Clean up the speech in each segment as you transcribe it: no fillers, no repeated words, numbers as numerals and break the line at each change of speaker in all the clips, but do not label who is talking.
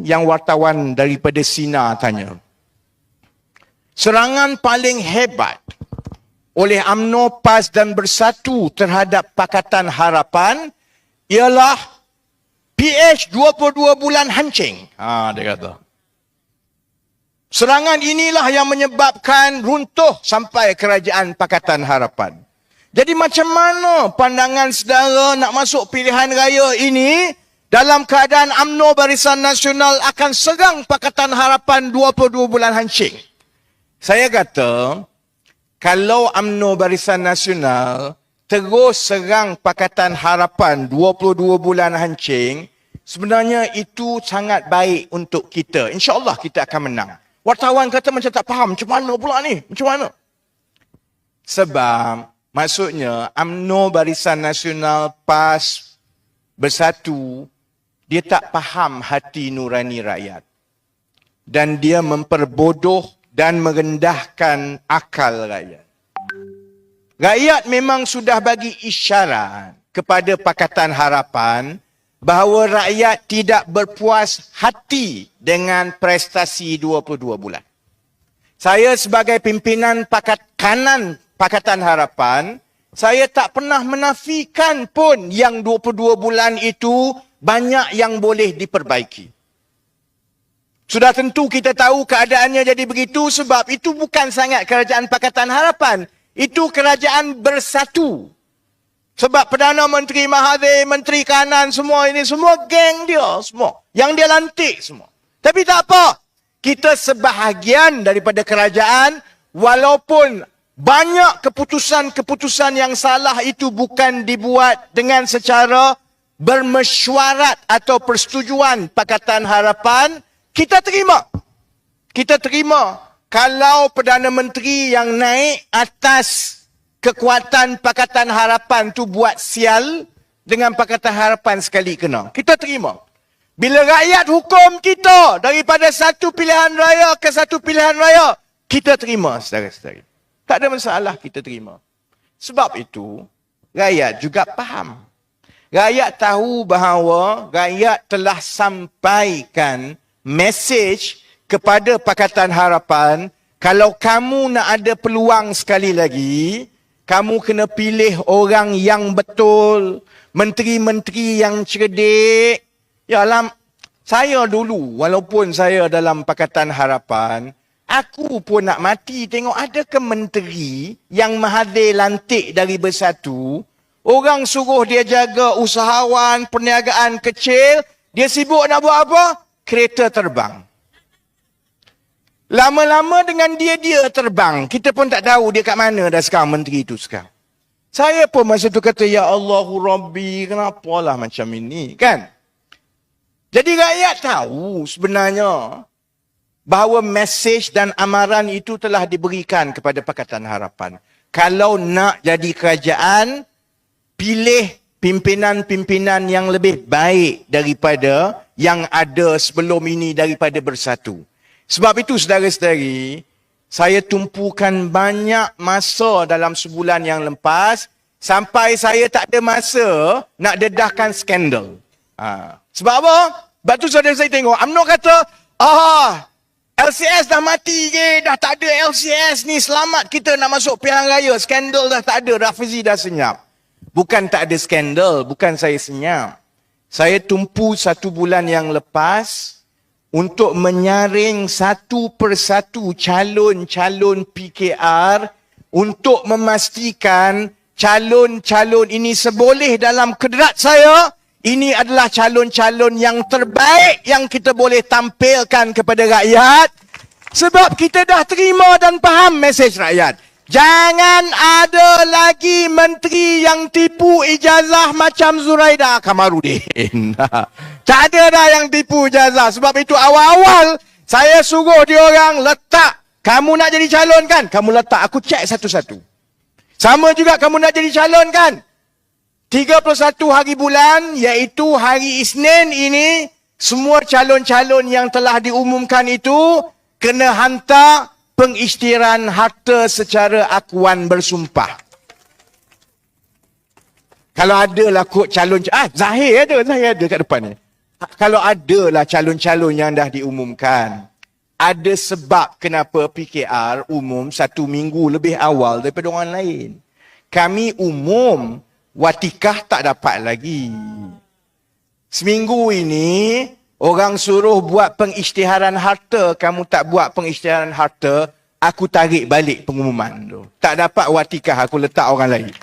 yang wartawan daripada Sina tanya. Serangan paling hebat oleh UMNO, PAS dan Bersatu terhadap Pakatan Harapan ialah PH 22 bulan hancing. Dia kata. Serangan inilah yang menyebabkan runtuh sampai kerajaan Pakatan Harapan. Jadi macam mana pandangan saudara nak masuk pilihan raya ini dalam keadaan UMNO Barisan Nasional akan serang Pakatan Harapan 22 bulan hancing? Saya kata, kalau UMNO Barisan Nasional terus serang Pakatan Harapan 22 bulan hancing, sebenarnya itu sangat baik untuk kita. InsyaAllah kita akan menang. Wartawan kata macam tak faham, macam mana pula ni? Macam mana? Sebab, maksudnya UMNO Barisan Nasional, PAS, Bersatu, dia tak faham hati nurani rakyat. Dan dia memperbodoh dan merendahkan akal rakyat. Rakyat memang sudah bagi isyarat kepada Pakatan Harapan bahawa rakyat tidak berpuas hati dengan prestasi 22 bulan. Saya sebagai pimpinan kanan Pakatan Harapan, saya tak pernah menafikan pun yang 22 bulan itu banyak yang boleh diperbaiki. Sudah tentu kita tahu keadaannya jadi begitu sebab itu bukan sangat kerajaan Pakatan Harapan. Itu kerajaan Bersatu. Sebab Perdana Menteri Mahathir, Menteri Kanan, semua ini, semua geng dia, semua. Yang dia lantik semua. Tapi tak apa. Kita sebahagian daripada kerajaan, walaupun banyak keputusan-keputusan yang salah itu bukan dibuat dengan secara bermesyuarat atau persetujuan Pakatan Harapan, kita terima. Kita terima kalau Perdana Menteri yang naik atas kekuatan Pakatan Harapan tu buat sial dengan Pakatan Harapan sekali kena. Kita terima. Bila rakyat hukum kita daripada satu pilihan raya ke satu pilihan raya, kita terima, saudara-saudari. Tak ada masalah, kita terima. Sebab itu, rakyat juga faham. Rakyat tahu bahawa rakyat telah sampaikan mesej kepada Pakatan Harapan, kalau kamu nak ada peluang sekali lagi, kamu kena pilih orang yang betul, menteri-menteri yang cerdik. Yalah, saya dulu, walaupun saya dalam Pakatan Harapan, aku pun nak mati tengok ada ke menteri yang Mahathir lantik dari Bersatu, orang suruh dia jaga usahawan, perniagaan kecil, dia sibuk nak buat apa? Kereta terbang. Lama-lama dengan dia terbang. Kita pun tak tahu dia kat mana dah sekarang menteri itu sekarang. Saya pun masa tu kata, ya Allahu Rabbi, kenapalah macam ini, kan? Jadi rakyat tahu sebenarnya bahawa mesej dan amaran itu telah diberikan kepada Pakatan Harapan. Kalau nak jadi kerajaan, pilih pimpinan-pimpinan yang lebih baik daripada yang ada sebelum ini daripada Bersatu. Sebab itu, saudara-saudari, saya tumpukan banyak masa dalam sebulan yang lepas sampai saya tak ada masa nak dedahkan skandal. Sebab apa? Sebab tu saudara-saudari tengok, UMNO kata, LCS dah mati ke, dah tak ada LCS ni, selamat kita nak masuk pilihan raya, skandal dah tak ada, Rafizi dah senyap. Bukan tak ada skandal, bukan saya senyap. Saya tumpu 1 bulan yang lepas untuk menyaring satu persatu calon-calon PKR untuk memastikan calon-calon ini seboleh dalam kedrat saya, ini adalah calon-calon yang terbaik yang kita boleh tampilkan kepada rakyat. Sebab kita dah terima dan faham mesej rakyat. Jangan ada lagi menteri yang tipu ijazah macam Zuraida Kamarudin. Tak ada dah yang tipu ijazah. Sebab itu awal-awal saya suruh dia orang letak. Kamu nak jadi calon kan? Kamu letak. Aku cek satu-satu. Sama juga kamu nak jadi calon kan? 31 hari bulan, iaitu hari Isnin ini, semua calon-calon yang telah diumumkan itu kena hantar pengisytiharan harta secara akuan bersumpah. Kalau ada lah kod calon, Zahir ada kat depan ni. Kalau adalah calon-calon yang dah diumumkan, ada sebab kenapa PKR umum 1 minggu lebih awal daripada orang lain. Kami umum, Watikah tak dapat lagi. Seminggu ini, orang suruh buat pengisytiharan harta, kamu tak buat pengisytiharan harta, aku tarik balik pengumuman tu. Tak dapat Watikah, aku letak orang lain.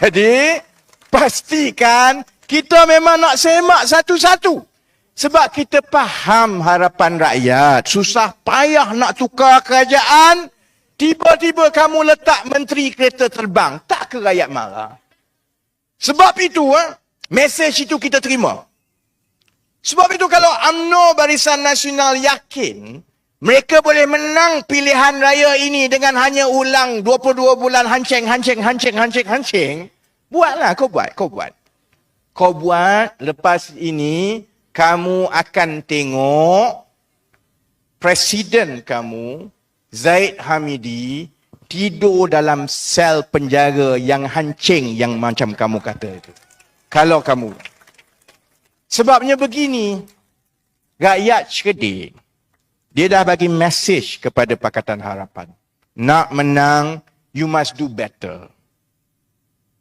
Jadi, pastikan kita memang nak semak satu-satu. Sebab kita faham harapan rakyat. Susah payah nak tukar kerajaan. Tiba-tiba kamu letak menteri kereta terbang. Tak ke rakyat marah? Sebab itu, mesej itu kita terima. Sebab itu kalau UMNO Barisan Nasional yakin mereka boleh menang pilihan raya ini dengan hanya ulang 22 bulan hancing. Buatlah, kau buat. Kau buat, lepas ini kamu akan tengok presiden kamu, Zaid Hamidi, tidur dalam sel penjara yang hancing yang macam kamu kata itu. Kalau kamu. Sebabnya begini, rakyat cerdik. Dia dah bagi mesej kepada Pakatan Harapan. Nak menang, you must do better.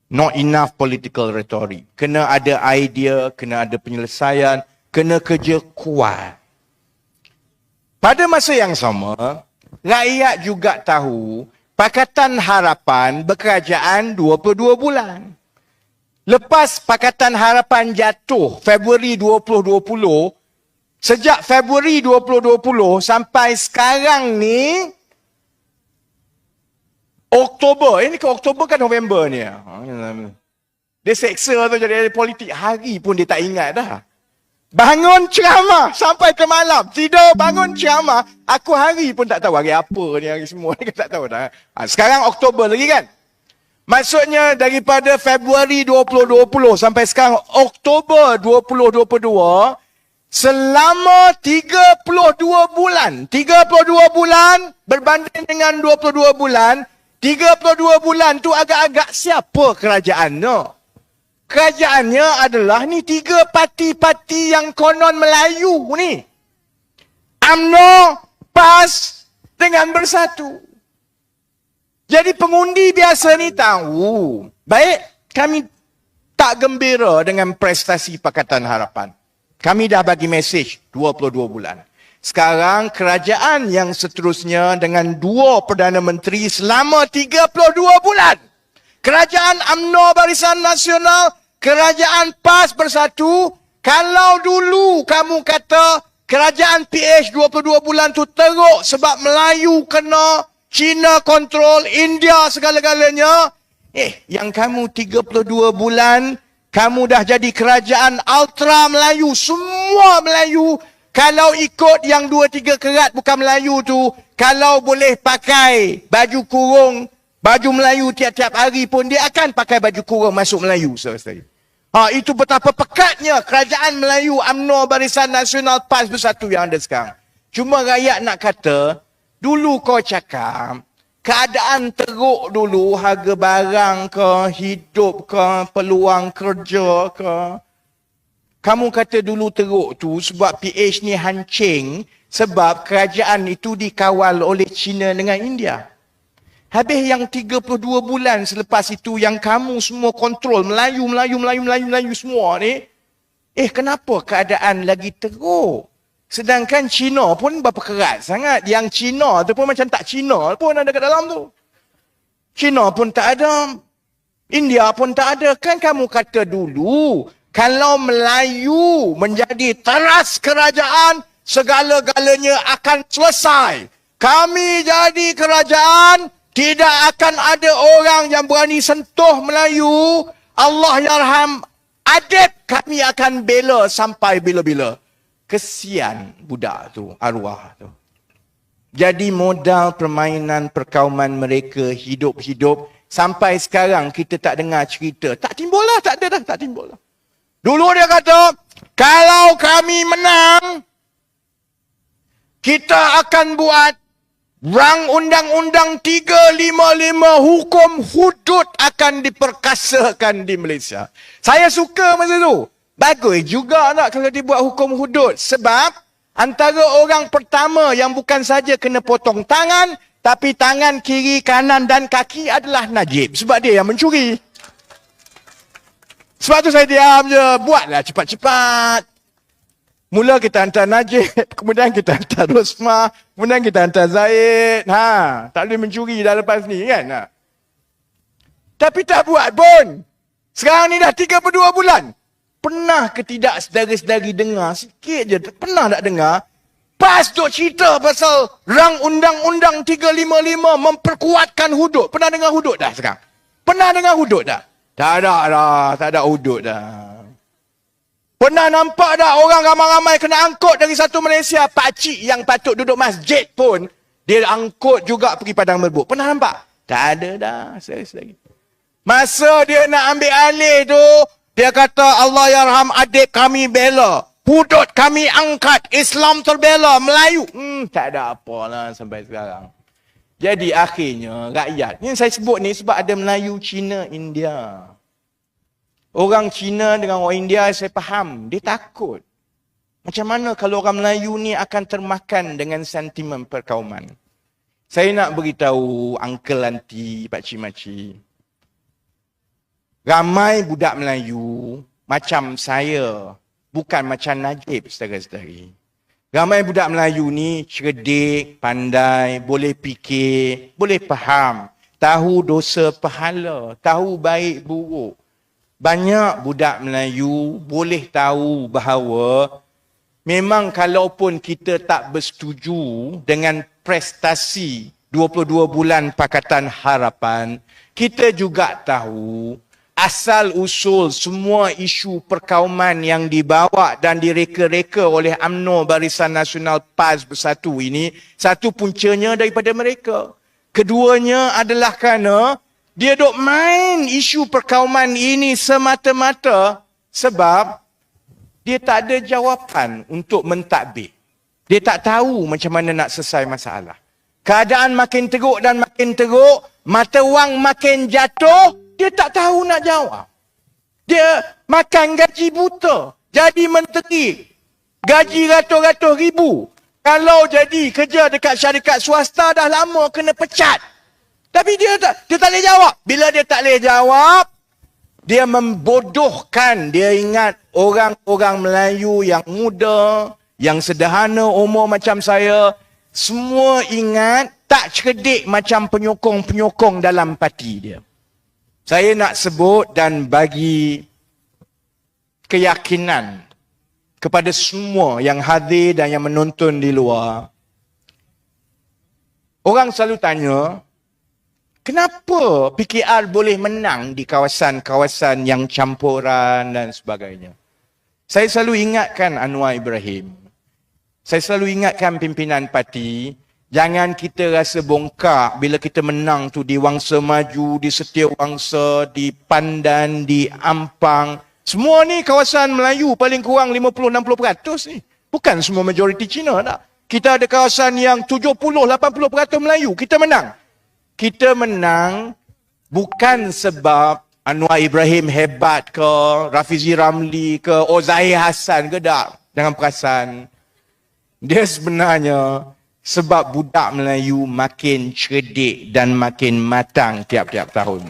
Not enough political rhetoric. Kena ada idea, kena ada penyelesaian, kena kerja kuat. Pada masa yang sama, rakyat juga tahu Pakatan Harapan berkerajaan 22 bulan. Lepas Pakatan Harapan jatuh Februari 2020, sejak Februari 2020 sampai sekarang ni, Oktober, ini ke Oktober kan November ni. Dia seksa tu jadi politik, hari pun dia tak ingat dah. Bangun ceramah sampai ke malam. Tidur bangun ceramah. Aku hari pun tak tahu hari apa ni, hari semua ni tak tahu dah. Sekarang Oktober lagi kan. Maksudnya daripada Februari 2020 sampai sekarang Oktober 2022, selama 32 bulan. 32 bulan berbanding dengan 22 bulan. 32 bulan tu agak-agak siapa kerajaan no? Kerajaannya adalah ni 3 parti-parti yang konon Melayu ni. UMNO, PAS dengan Bersatu. Jadi pengundi biasa ni tahu. Baik, kami tak gembira dengan prestasi Pakatan Harapan. Kami dah bagi mesej 22 bulan. Sekarang kerajaan yang seterusnya dengan 2 Perdana Menteri selama 32 bulan. Kerajaan UMNO Barisan Nasional, kerajaan PAS Bersatu. Kalau dulu kamu kata kerajaan PH 22 bulan tu teruk sebab Melayu kena, China kontrol, India segala-galanya. Yang kamu 32 bulan, kamu dah jadi kerajaan ultra Melayu. Semua Melayu. Kalau ikut yang 2-3 kerat bukan Melayu tu, kalau boleh pakai baju kurung, baju Melayu tiap-tiap hari pun dia akan pakai baju kurung masuk Melayu. Itu betapa pekatnya kerajaan Melayu UMNO Barisan Nasional PAS Bersatu yang ada sekarang. Cuma rakyat nak kata, dulu kau cakap, keadaan teruk dulu, harga barang ke, hidup ke, peluang kerja ke. Kamu kata dulu teruk tu sebab PH ni hancing sebab kerajaan itu dikawal oleh China dengan India. Habis yang 32 bulan selepas itu yang kamu semua kontrol Melayu semua ni. Kenapa keadaan lagi teruk? Sedangkan China pun berapa keras sangat. Yang China tu pun macam tak China pun ada kat dalam tu. China pun tak ada. India pun tak ada. Kan kamu kata dulu, kalau Melayu menjadi teras kerajaan, segala-galanya akan selesai. Kami jadi kerajaan, tidak akan ada orang yang berani sentuh Melayu. Allah yarham adib, kami akan bela sampai bila-bila. Kesian budak tu, arwah tu. Jadi modal permainan perkauman mereka hidup-hidup. Sampai sekarang kita tak dengar cerita. Tak timbul lah, tak ada dah, tak timbul lah. Dulu dia kata, kalau kami menang, kita akan buat rang undang-undang 355, hukum hudud akan diperkasakan di Malaysia. Saya suka masa tu. Bagus juga tak kalau dibuat hukum hudud. Sebab antara orang pertama yang bukan saja kena potong tangan, tapi tangan kiri, kanan dan kaki adalah Najib. Sebab dia yang mencuri. Sebab tu saya diam je. Buatlah cepat-cepat. Mula kita hantar Najib, kemudian kita hantar Rosmah, kemudian kita hantar Zaid. Tak boleh mencuri dah lepas ni kan? Tapi tak buat pun. Sekarang ni dah 32 bulan. Pernah ke tidak saudara-saudari dengar? Sikit je. Pernah tak dengar? PAS duk cerita pasal rang undang-undang 355 memperkuatkan hudud. Pernah dengar hudud dah sekarang? Pernah dengar hudud dah? Tak ada dah. Tak ada hudud dah. Pernah nampak tak orang ramai-ramai kena angkut dari satu Malaysia? Pakcik yang patut duduk masjid pun, dia angkut juga pergi Padang Merbuk. Pernah nampak? Tak ada dah. Serius-serius. Masa dia nak ambil alih tu, dia kata Allah yarham adik kami bela. Hudud kami angkat. Islam terbela. Melayu. Tak ada apalah sampai sekarang. Jadi akhirnya rakyat. Yang saya sebut ni sebab ada Melayu, Cina, India. Orang Cina dengan orang India saya faham. Dia takut. Macam mana kalau orang Melayu ni akan termakan dengan sentimen perkauman. Saya nak beritahu uncle, aunty, pakcik, makcik. Ramai budak Melayu macam saya. Bukan macam Najib, saudara-saudari. Ramai budak Melayu ni cerdik, pandai, boleh fikir, boleh faham. Tahu dosa pahala, tahu baik buruk. Banyak budak Melayu boleh tahu bahawa memang kalaupun kita tak bersetuju dengan prestasi 22 bulan Pakatan Harapan, kita juga tahu asal usul semua isu perkauman yang dibawa dan direka-reka oleh UMNO Barisan Nasional PAS Bersatu ini, satu puncanya daripada mereka. Keduanya adalah kerana dia duk main isu perkauman ini semata-mata sebab dia tak ada jawapan untuk mentadbir. Dia tak tahu macam mana nak selesai masalah. Keadaan makin teruk dan makin teruk, mata wang makin jatuh, dia tak tahu nak jawab. Dia makan gaji buta, jadi menteri, gaji ratus-ratus ribu. Kalau jadi kerja dekat syarikat swasta dah lama kena pecat. Tapi dia tak boleh jawab. Bila dia tak boleh jawab, dia membodohkan. Dia ingat orang-orang Melayu yang muda, yang sederhana umur macam saya, semua ingat tak cerdik macam penyokong-penyokong dalam parti dia. Saya nak sebut dan bagi keyakinan kepada semua yang hadir dan yang menonton di luar. Orang selalu tanya, kenapa PKR boleh menang di kawasan-kawasan yang campuran dan sebagainya? Saya selalu ingatkan Anwar Ibrahim. Saya selalu ingatkan pimpinan parti, jangan kita rasa bongkak bila kita menang tu di Wangsa Maju, di Setiawangsa, di Pandan, di Ampang. Semua ni kawasan Melayu paling kurang 50-60% ni. Bukan semua majoriti Cina tak. Kita ada kawasan yang 70-80% Melayu. Kita menang. Kita menang bukan sebab Anwar Ibrahim hebat ke, Rafizi Ramli ke, Zahir Hassan ke, tak. Jangan perasan. Dia sebenarnya sebab budak Melayu makin cerdik dan makin matang tiap-tiap tahun.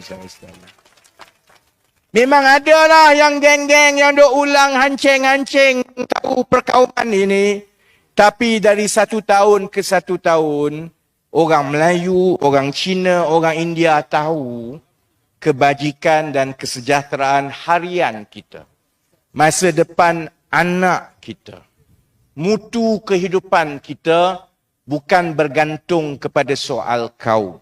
Memang ada lah yang geng-geng yang duk ulang hancing-hancing tahu perkauman ini. Tapi dari satu tahun ke satu tahun, orang Melayu, orang Cina, orang India tahu kebajikan dan kesejahteraan harian kita. Masa depan anak kita. Mutu kehidupan kita bukan bergantung kepada soal kaum.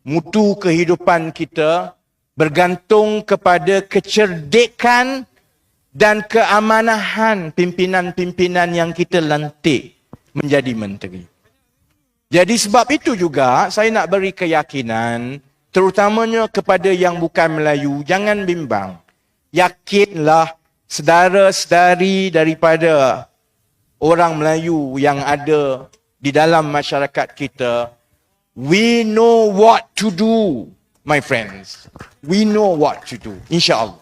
Mutu kehidupan kita bergantung kepada kecerdikan dan keamanahan pimpinan-pimpinan yang kita lantik menjadi menteri. Jadi sebab itu juga saya nak beri keyakinan terutamanya kepada yang bukan Melayu, jangan bimbang. Yakinlah saudara-saudari daripada orang Melayu yang ada di dalam masyarakat kita, we know what to do, my friends. We know what to do, insya-Allah.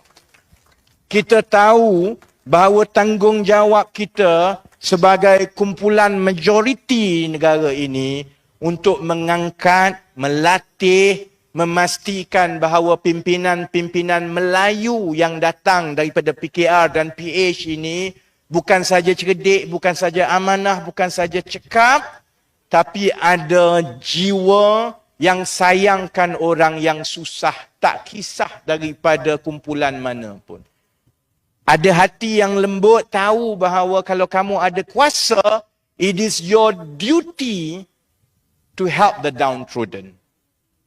kita tahu bahawa tanggungjawab kita sebagai kumpulan majoriti negara ini untuk mengangkat, melatih, memastikan bahawa pimpinan-pimpinan Melayu yang datang daripada PKR dan PH ini bukan saja cerdik, bukan saja amanah, bukan saja cekap, tapi ada jiwa yang sayangkan orang yang susah, tak kisah daripada kumpulan mana pun. Ada hati yang lembut, tahu bahawa kalau kamu ada kuasa, it is your duty to help the downtrodden.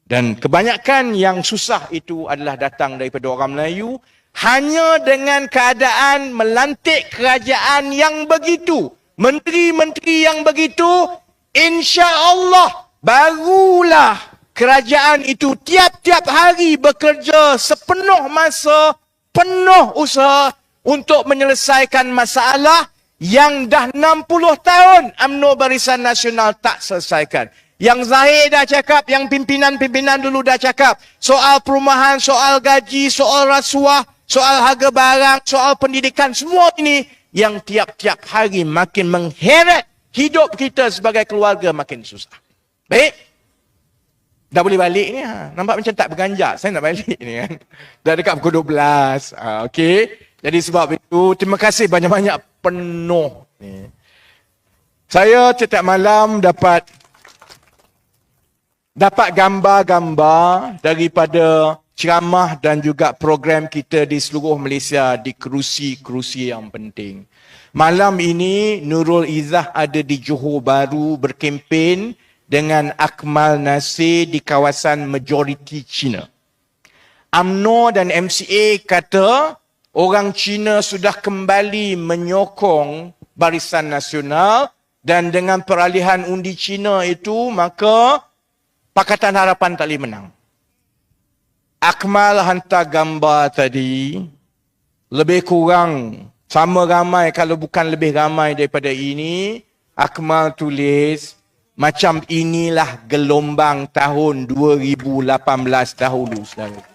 Dan kebanyakan yang susah itu adalah datang daripada orang Melayu hanya dengan keadaan melantik kerajaan yang begitu. Menteri-menteri yang begitu, insya-Allah barulah kerajaan itu tiap-tiap hari bekerja sepenuh masa, penuh usaha untuk menyelesaikan masalah yang dah 60 tahun UMNO Barisan Nasional tak selesaikan. Yang Zahir dah cakap, yang pimpinan-pimpinan dulu dah cakap. Soal perumahan, soal gaji, soal rasuah, soal harga barang, soal pendidikan, semua ini yang tiap-tiap hari makin mengheret hidup kita sebagai keluarga makin susah. Baik? Dah boleh balik ni. Nampak macam tak berganjak. Saya nak balik ni kan. Dah dekat pukul 12. Okey. Jadi sebab itu, terima kasih banyak-banyak penuh. Ni. Saya setiap malam dapat gambar-gambar daripada ceramah dan juga program kita di seluruh Malaysia di kerusi-kerusi yang penting. Malam ini Nurul Izzah ada di Johor Bahru berkempen dengan Akmal Nasir di kawasan majoriti Cina. UMNO dan MCA kata orang Cina sudah kembali menyokong Barisan Nasional dan dengan peralihan undi Cina itu maka Pakatan Harapan tak boleh menang. Akmal hantar gambar tadi, lebih kurang sama ramai, kalau bukan lebih ramai daripada ini. Akmal tulis, macam inilah gelombang tahun 2018 dahulu, saudara.